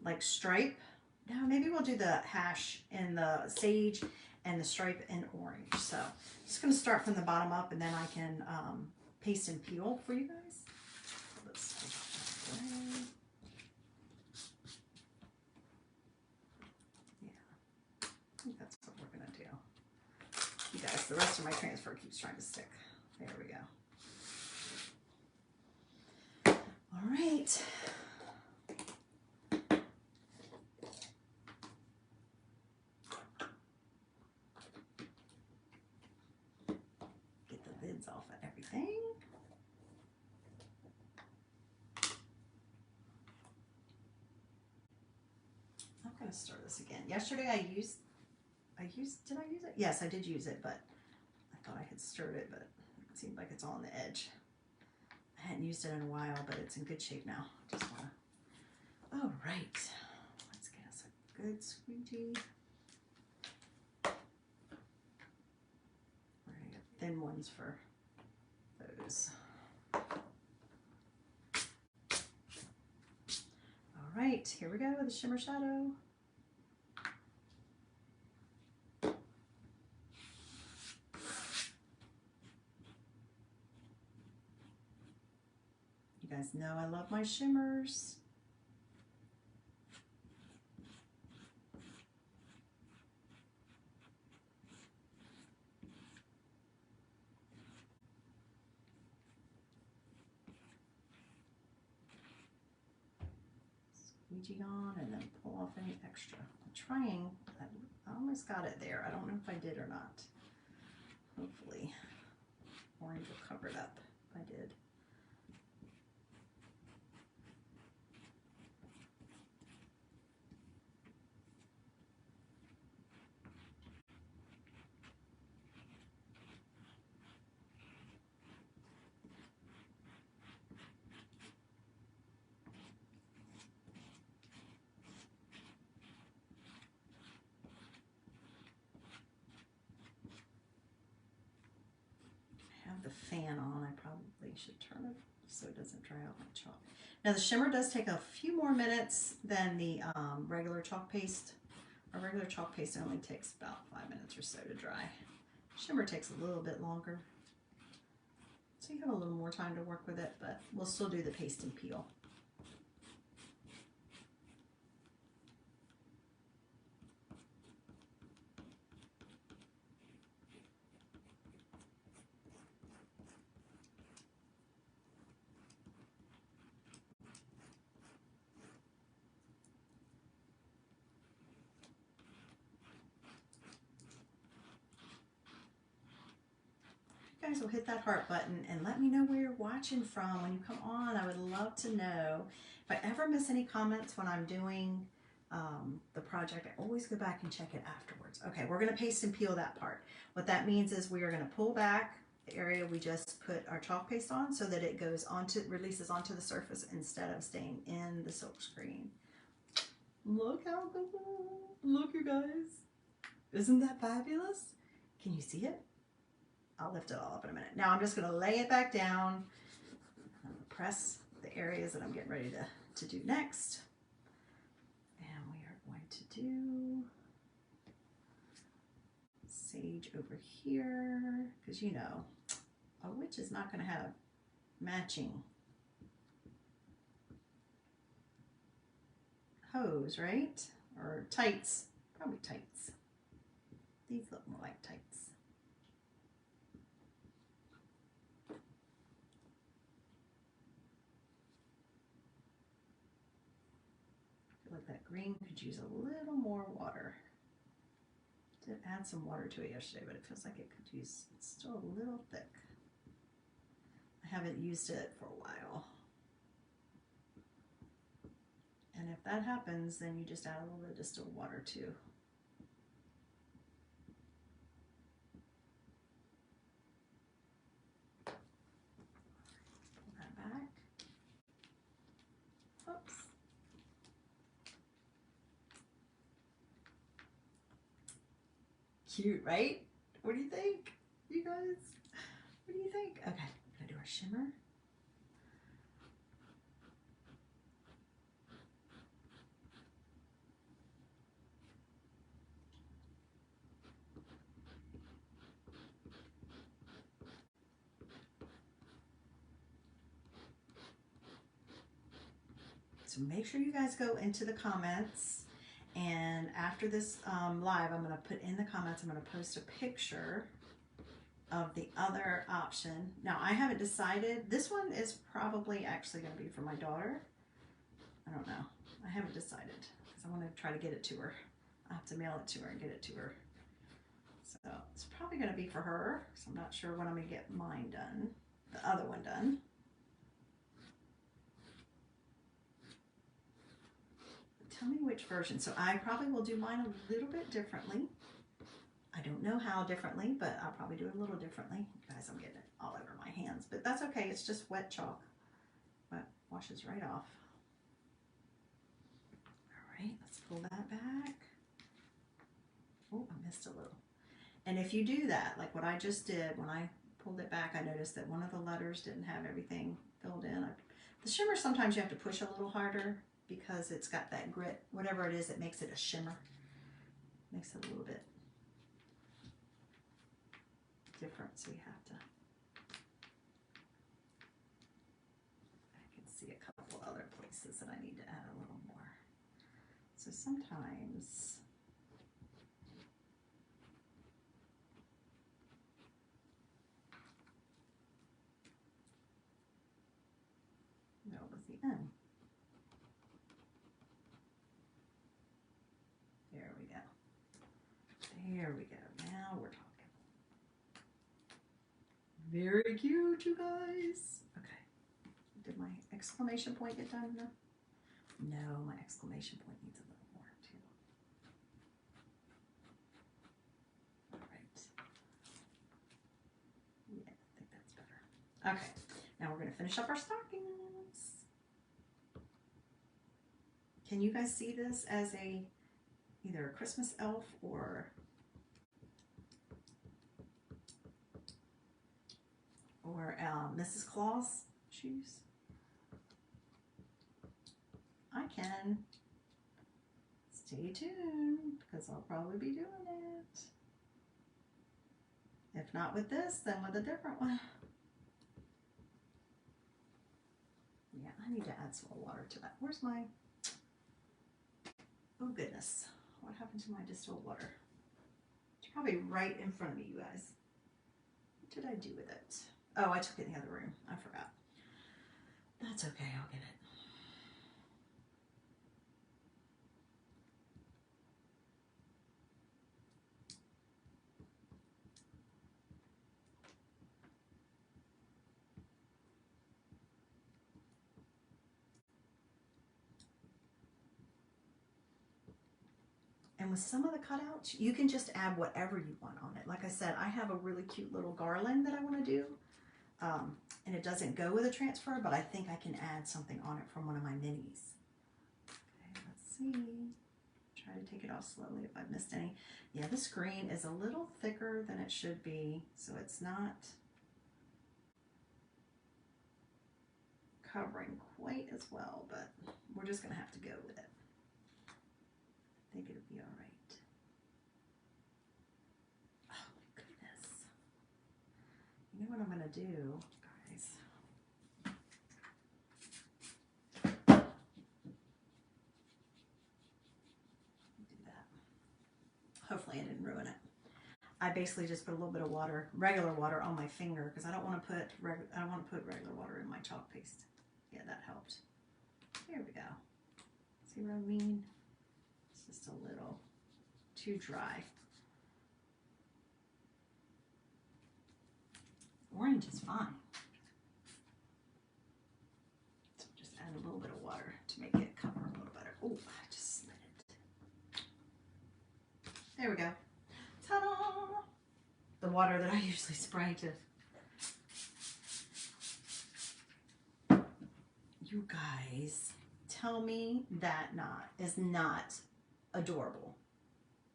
like stripe. No, maybe we'll do the hash and the sage and the stripe in orange. So I'm just going to start from the bottom up, and then I can paste and peel for you guys. Let's take that away. I think that's what we're going to do. You guys, the rest of my transfer keeps trying to stick. There we go. All right. Get the lids off of everything. I'm going to stir this again. Yesterday did I use it? Yes, I did use it, but I thought I had stirred it, but it seemed like it's all on the edge. I hadn't used it in a while, but it's in good shape now. Just want to, all right. Let's get us a good squeegee. We're going to get thin ones for those. All right, here we go with the shimmer shadow. You guys know I love my shimmers. Squeegee on and then pull off any extra. I'm trying, I almost got it there. I don't know if I did or not. Hopefully orange will cover it up if I did. fan on. I probably should turn it so it doesn't dry out my chalk. Now the shimmer does take a few more minutes than the regular chalk paste. Our regular chalk paste only takes about 5 minutes or so to dry. Shimmer takes a little bit longer. So you have a little more time to work with it, but we'll still do the paste and peel. Guys will hit that heart button and let me know where you're watching from when you come on. I would love to know. If I ever miss any comments when I'm doing the project, I always go back and check it afterwards. Okay, we're going to paste and peel that part. What that means is we are going to pull back the area we just put our chalk paste on so that it goes onto, releases onto the surface instead of staying in the silk screen. Look how cool. Look, you guys. Isn't that fabulous? Can you see it? I'll lift it all up in a minute. Now I'm just going to lay it back down. I'm going to press the areas that I'm getting ready to do next. And we are going to do sage over here, because you know, a witch is not going to have matching hose, right? Or tights. Probably tights. These look more like tights. Like that green could use a little more water. Did add some water to it yesterday, but it feels like it could use, it's still a little thick. I haven't used it for a while. And if that happens, then you just add a little bit of distilled water too. Pull that back. Oops. Cute, right? What do you think? You guys, what do you think? Okay, we're gonna do our shimmer. So make sure you guys go into the comments, and after this live, I'm going to put in the comments, I'm going to post a picture of the other option. Now I haven't decided. This one is probably actually going to be for my daughter. I don't know. I haven't decided because I want to try to get it to her. I have to mail it to her and get it to her. So it's probably going to be for her. So I'm not sure when I'm going to get mine done, the other one done. Tell me which version. So I probably will do mine a little bit differently. I don't know how differently, but I'll probably do it a little differently. Guys, I'm getting it all over my hands, but that's okay. It's just wet chalk. But washes right off. All right, let's pull that back. Oh, I missed a little. And if you do that, like what I just did, when I pulled it back, I noticed that one of the letters didn't have everything filled in. The shimmer, sometimes you have to push a little harder because it's got that grit, whatever it is that makes it a shimmer. Makes it a little bit different, so you have to. I can see a couple other places that I need to add a little more. So sometimes that was the end. There we go. There we go. Now we're talking. Very cute, you guys. Okay. Did my exclamation point get done enough? No, my exclamation point needs a little more too. All right. Yeah, I think that's better. Okay. Now we're going to finish up our stockings. Can you guys see this as either a Christmas elf or or Mrs. Claus shoes. I can. Stay tuned because I'll probably be doing it. If not with this, then with a different one. Yeah, I need to add some more water to that. Where's my, oh goodness, what happened to my distilled water? It's probably right in front of me, you guys. What did I do with it? Oh, I took it in the other room. I forgot. That's okay, I'll get it. And with some of the cutouts, you can just add whatever you want on it. Like I said, I have a really cute little garland that I want to do. And it doesn't go with a transfer, but I think I can add something on it from one of my minis. Okay, let's see. Try to take it off slowly if I've missed any. Yeah, this green is a little thicker than it should be, so it's not covering quite as well, but we're just going to have to go with it. I think it'll be all right. Oh my goodness. You know what I'm going to do, guys? Do that. Hopefully I didn't ruin it. I basically just put a little bit of water, regular water, on my finger because I don't want to put regular water in my chalk paste. Yeah, that helped. There we go. See what I mean? It's just a little too dry. Orange is fine. So just add a little bit of water to make it cover a little better. Oh, I just slid it. There we go. Ta-da! The water that I usually spray to. You guys, tell me that is not adorable.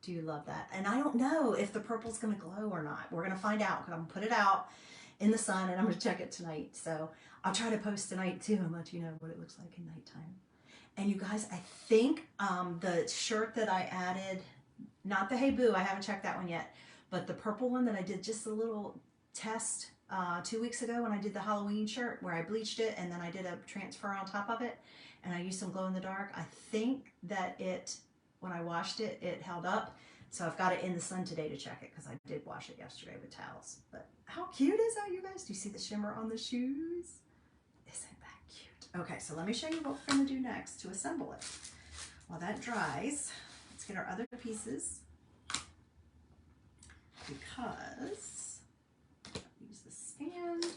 Do you love that? And I don't know if the purple's going to glow or not. We're going to find out because I'm going to put it out in the sun and I'm going to check it tonight. So I'll try to post tonight too and let you know what it looks like in nighttime. And you guys, I think the shirt that I added, not the Hey Boo, I haven't checked that one yet, but the purple one that I did just a little test 2 weeks ago when I did the Halloween shirt where I bleached it and then I did a transfer on top of it and I used some glow in the dark. I think that when I washed it, it held up. So I've got it in the sun today to check it because I did wash it yesterday with towels. But how cute is that, you guys? Do you see the shimmer on the shoes? Isn't that cute? Okay, so let me show you what we're going to do next to assemble it. While that dries, let's get our other pieces because use the stand and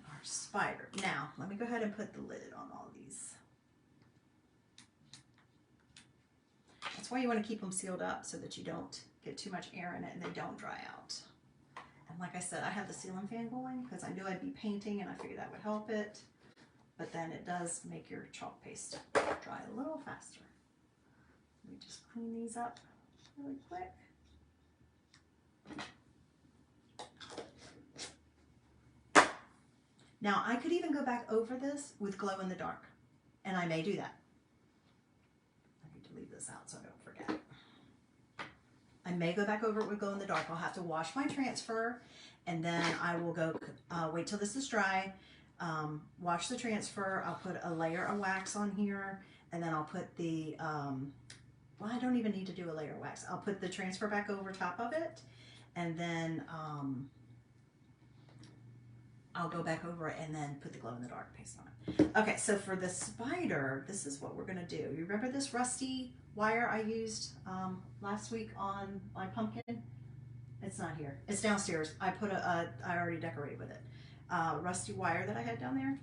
our spider. Now, let me go ahead and put the lid on all these. That's why you want to keep them sealed up so that you don't get too much air in it and they don't dry out. And like I said, I have the ceiling fan going because I knew I'd be painting and I figured that would help it. But then it does make your chalk paste dry a little faster. Let me just clean these up really quick. Now I could even go back over this with glow in the dark, and I may do that. I need to leave this out so I don't forget. I may go back over it with glow in the dark. I'll have to wash my transfer, and then I will go wait till this is dry, wash the transfer. I'll put a layer of wax on here, and then I'll put the, well, I don't even need to do a layer of wax. I'll put the transfer back over top of it, and then I'll go back over it and then put the glow in the dark paste on it. Okay, so for the spider, this is what we're gonna do. You remember this rusty wire I used last week on my pumpkin? It's not here, it's downstairs. I already decorated with it. Rusty wire that I had down there.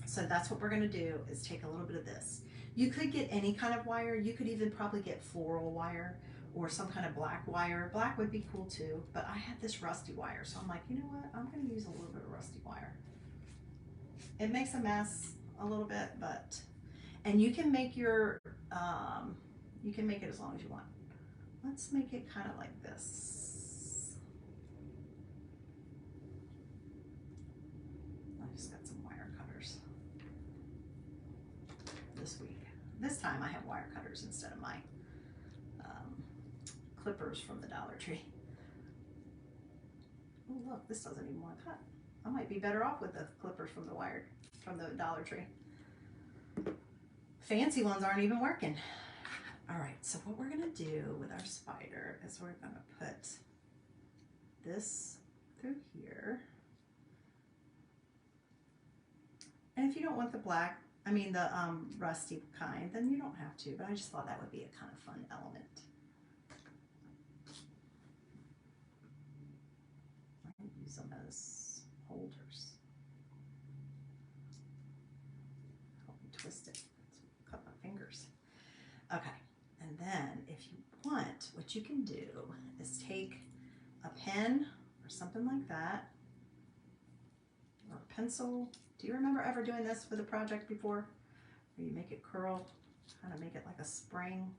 So that's what we're gonna do, is take a little bit of this. You could get any kind of wire. You could even probably get floral wire or some kind of black wire. Black would be cool too, but I had this rusty wire. So I'm like, you know what? I'm gonna use a little bit of rusty wire. It makes a mess a little bit, but, and you can make your, you can make it as long as you want. Let's make it kind of like this. spiders instead of my clippers from the Dollar Tree. Oh look, this doesn't even want to cut. I might be better off with the clippers from the Dollar Tree. Fancy ones aren't even working. All right, so what we're gonna do with our spider is we're gonna put this through here. And if you don't want the black, I mean the rusty kind, then you don't have to, but I just thought that would be a kind of fun element. I can use them as holders. Help me twist it. Cut my fingers. Okay, and then if you want, what you can do is take a pen or something like that, or a pencil. Do you remember ever doing this with a project before? Where you make it curl, kind of make it like a spring.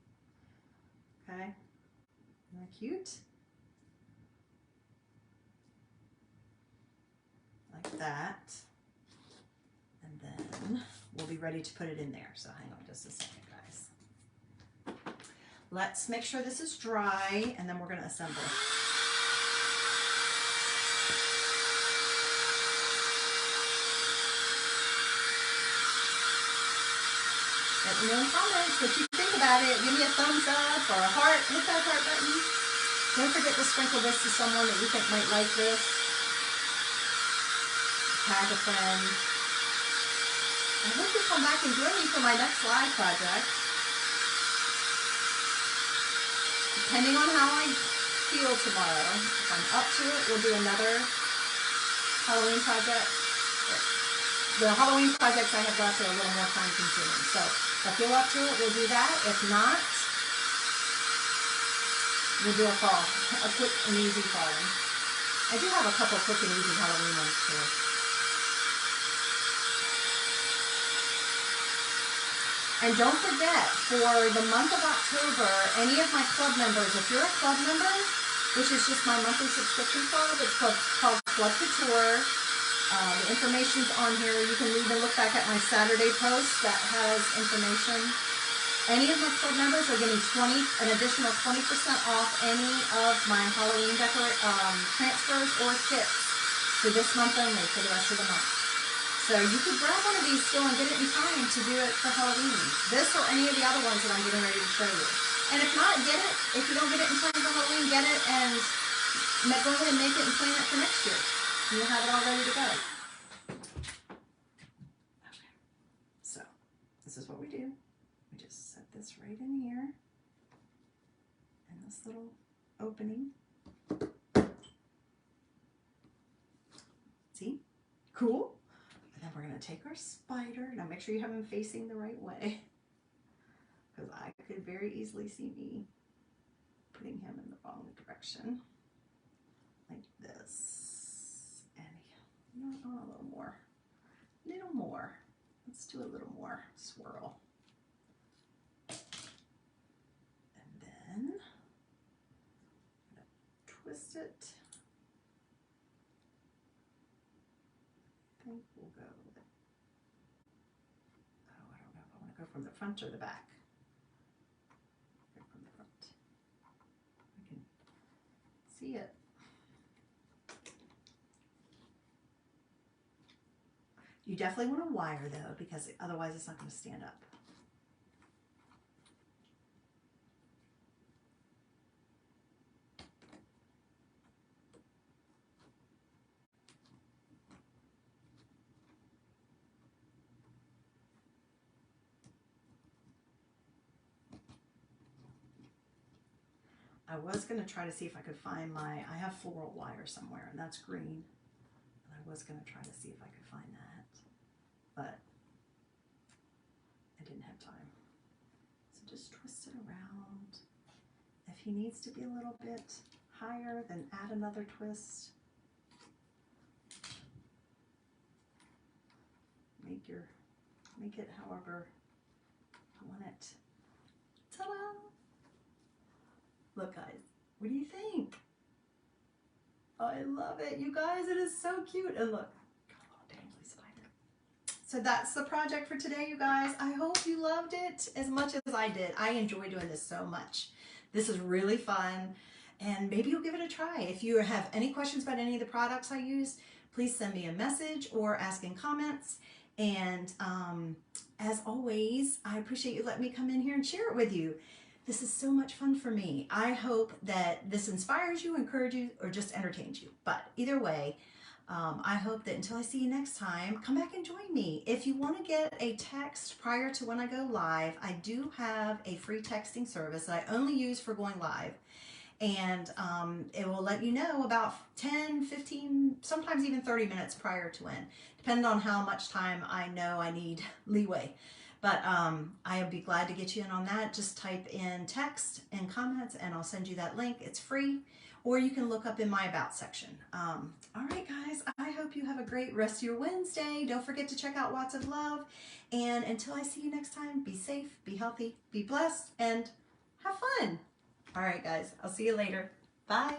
Okay, isn't that cute? Like that. And then we'll be ready to put it in there. So hang on just a second, guys. Let's make sure this is dry, and then we're going to assemble. Let me know in the comments what you think about it. Give me a thumbs up or a heart. Hit that heart button. Don't forget to sprinkle this to someone that you think might like this. Tag a friend. I hope you come back and join me for my next live project. Depending on how I feel tomorrow, if I'm up to it, we'll do another Halloween project. The Halloween projects I have left are a little more time consuming. So if you're up to it, we'll do that. If not, we'll do a fall, a quick and easy fall one. I do have a couple quick and easy Halloween ones too. And don't forget, for the month of October, any of my club members, if you're a club member, which is just my monthly subscription club, it's called Chalk Couture. The information's on here. You can even look back at my Saturday post that has information. Any of my club members are getting an additional 20% off any of my Halloween transfers or kits for this month only, for the rest of the month. So you could grab one of these still and get it in time to do it for Halloween. This or any of the other ones that I'm getting ready to show you. And if not, get it. If you don't get it in time for Halloween, get it and go ahead and make it and plan it for next year. You'll have it all ready to go. Okay, so this is what we do. We just set this right in here, in this little opening. See? Cool? And then we're going to take our spider. Now make sure you have him facing the right way, because I could very easily see me putting him in the wrong direction. Like this. Oh, a little more. Let's do a little more swirl. And then I'm going to twist it. I think we'll go with it. Oh, I don't know if I want to go from the front or the back. Go from the front. I can see it. You definitely want a wire though, because otherwise it's not going to stand up. I was going to try to see if I could find I have floral wire somewhere, and that's green. And I was going to try to see if I could find that, but I didn't have time. So just twist it around. If he needs to be a little bit higher, then add another twist. Make it however you want it. Ta-da! Look, guys, what do you think? I love it, you guys. It is so cute. And look, got a little dangly spider. So that's the project for today, you guys. I hope you loved it as much as I did. I enjoy doing this so much. This is really fun, and maybe you'll give it a try. If you have any questions about any of the products I use, please send me a message or ask in comments. And as always, I appreciate you letting me come in here and share it with you. This is so much fun for me. I hope that this inspires you, encourages you, or just entertains you. But either way, I hope that until I see you next time, come back and join me. If you want to get a text prior to when I go live, I do have a free texting service that I only use for going live. And it will let you know about 10, 15, sometimes even 30 minutes prior to when, depending on how much time I know I need leeway. But I'll be glad to get you in on that. Just type in text and comments and I'll send you that link. It's free, or you can look up in my About section. All right, guys, I hope you have a great rest of your Wednesday. Don't forget to check out Watts of Love. And until I see you next time, be safe, be healthy, be blessed, and have fun. All right, guys, I'll see you later. Bye.